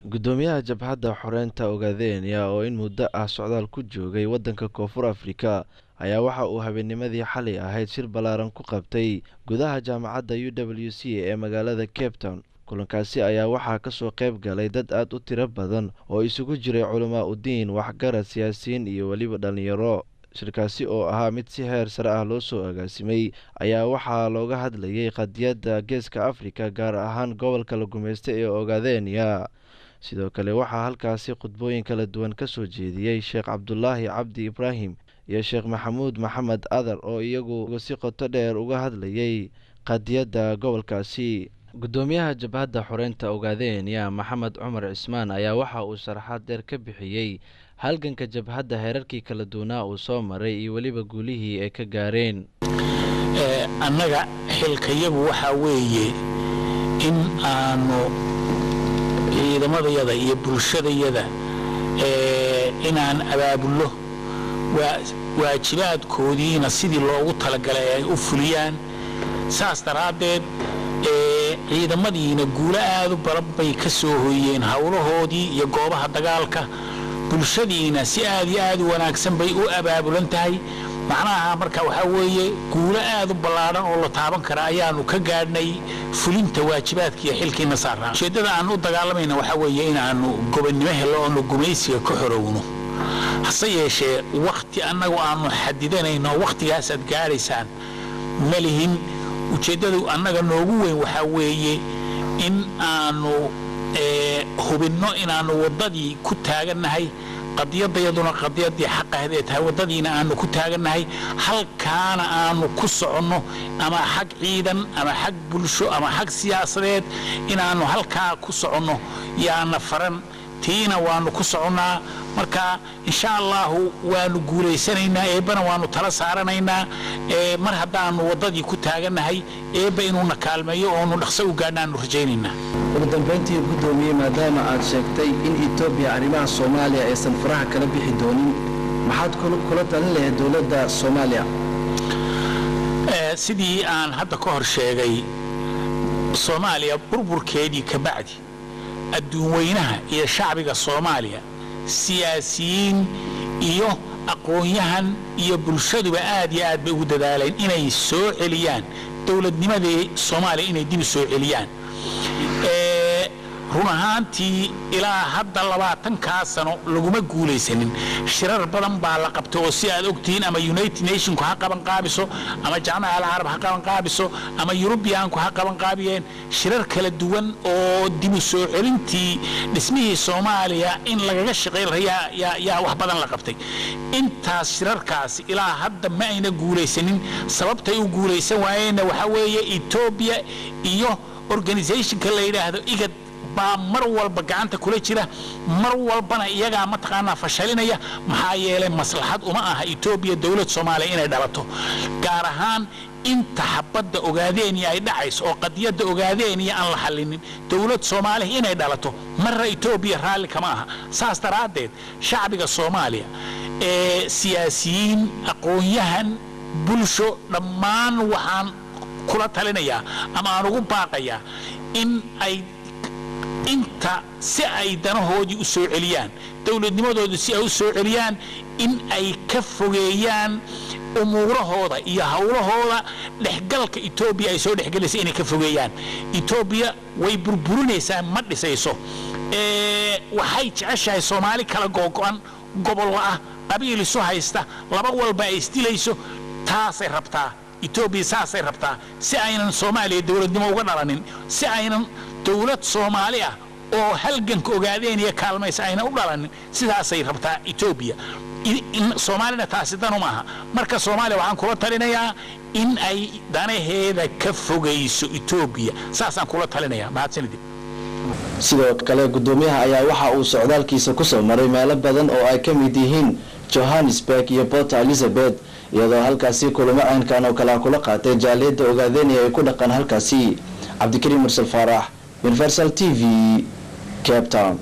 gudoomiyaha jabhadda xoreynta Ogaadenya oo in muddo ah socdaal ku joogay waddanka Koonfur Afrika ayaa waxa uu habeennimadii xalay ahayd shir balaaran ku qabtay gudaha jaamacadda UWC ee magaalada Cape Town. kulankaasi ayaa waxaa ka soo qayb galay dad aad u tiro badan oo isugu jiray culamaa u diin, waxgarad, siyaasiyiin iyo waliba dhalinyaro. shirkaasi oo ahaa mid si heer sare ah loo soo agaasimay ayaa waxaa looga hadlayay qadiyadda Geeska Afrika, gaar ahaan gobolka la gumeystay ee Ogaadenya. sidoo kale waxaa halkaasi khudbooyin kala duwan ka soo jeediyey Sheekh Cabdullaahi Cabdi Ibraahim iyo Sheekh Maxamuud Maxamed Adar oo iyagu si qoto dheer uga hadlayay qadiyadda gobolkaasi. gudoomiyaha jabhadda xoreynta Ogaadenya Maxamed Cumar Cismaan ayaa waxa uu sharaxaad dheer ka bixiyey halganka jabhadda heerarkii kala duwanaa uu soo maray iyo waliba guulihii ay ka gaareen. annaga xilkayagu waxa weeye in aanu ciidamadayada iyo bulshadayada inaan abaabullo waajibaadkoodiina sidii loogu talagalay ay u fuliyaan. saas daraaddeed ciidamadiina guulo aad u badan bay ka soo hoyeen howlahoodii iyo goobaha dagaalka. bulshadiina si aad iyo aad u wanaagsan bay u abaabulan tahay. macnaha marka waxa weeye guulo aad u ballaaran oo la taaban kara ayaanu ka gaadhnay fulinta waajibaadka iyo xilkiina saaran. ujeeddada aan u dagaalamayna waxa weeye inaanu gobonnimo helo oo gumaysiga ka xorowno. hase yeeshee waqti annagu aanu xadidanayno waqtigaas aad gaaraysaan ma lihin. ujeeddadu annaga noogu weyn waxa weeye in aanu hubinno inaanu waddadii ku taagannahay. qadiyadayaduna qadiyadii xaqaheed ee tahay waddadiina aanu ku taagannahay. halkaana aanu ku soconno, ama xag ciidan ama xag bulsho ama xag siyaasadeed inaanu halkaa ku soconno yaana faran. tiina waanu ku soconnaa. marka insha allahu waanu guulaysanaynaa, eebbana waanu tala saaranaynaa. mar haddaanu waddadii ku taagannahay eebba inuuna kaalmeeyo oonu dhaqso u gaadhnaanu rajaynaynaa. ugu dambayntii gudoomiye, maadaama aad sheegtay in Itoobiya arrimaha Soomaaliya aysan faraha kala bixi doonin, maxaad kula talin lahayd dowladda Soomaaliya? sidii aan hadda ka hor sheegay, Soomaaliya burburkeedii ka bacdi adduun weynaha iyo shacbiga Soomaaliya, siyaasiyiin iyo aqoon-yahan iyo bulshaduba aad iyo aad bay ugu dadaaleen inay soo celiyaan dowladnimadii Soomaaliya, inay dib u soo celiyaan. run ahaantii ilaa hadda 20 sano laguma guulaysanin. shirar badan baa la qabtay oo si aad ogtihiin ama United Nations ha qaban qaabiso, ama jaamacada Carab ha qaban qaabiso, ama European-ku ha qaban qaabiyeen. shirar kala duwan oo dib u soo celintii dhismihii Soomaaliya in lagaga shaqeeyo yaa wax badan la qabtay. intaas shirarkaasi ilaa hadda ma ayna guulaysanin. sababtay u guulaysan waayeen waxa weeye Itoobiya iyo organization-ka la yiraahdo IGAD baa mar walba gacanta kula jira, mar walbana iyagaa mataqaanaa fashalinaya. maxaa yeelay maslaxad uma aha Itoobiya dowlad Soomaaliya inay dhalato, gaar ahaan inta xabadda Ogaadenya ay dhacayso oo qadiyadda Ogaadenya aan la xallinin. dowlad Soomaaliya inay dhalato marra Itoobiya raalli kama aha. saas daraaddeed shacbiga Soomaaliya siyaasiyiin, aqoon-yahan, bulsho dhammaan waxaan kula talinayaa ama aan ugu baaqayaa in ay inta si ay danahoodii u soo celiyaan, dowladnimadooda si ay u soo celiyaan, in ay ka fogeeyaan umuurahooda iyo howlahooda dhexgalka Itoobiya ay soo dhexgelaysa inay ka fogeeyaan. Itoobiya way burburinaysaa, ma dhisayso. waxay jeceshahay Soomaali kala googo'an, gobol ah, qabiil isu haysta, laba walba ay isdilayso. taasay rabtaa Itoobiya, saasay rabtaa si aynan Soomaaliya dowladnimo uga dhalanin, si aynan dowlad Soomaali ah oo halganka Ogaadenya kaalmaysa ayna u dhalanin. sidaasay rabtaa Itoobiya. Soomaalina taasi dan uma aha. marka Soomaaliya waxaan kula talinayaa in ay danaheeda ka fogayso Itoobiya. saasaan kula talinayaa. mahadsanidin. sidoo kale gudoomiyaha ayaa waxa uu socdaalkiisa ku soo maray meelo badan oo ay ka mid yihiin Johannesburg iyo Port Elizabeth, iyadoo halkaasi kulamo caynkan oo kala kula qaatay jaaliyadda Ogaadenya ay ku dhaqan halkaasi. Cabdikariim Mursal Faarax, Universal TV, Cape Town.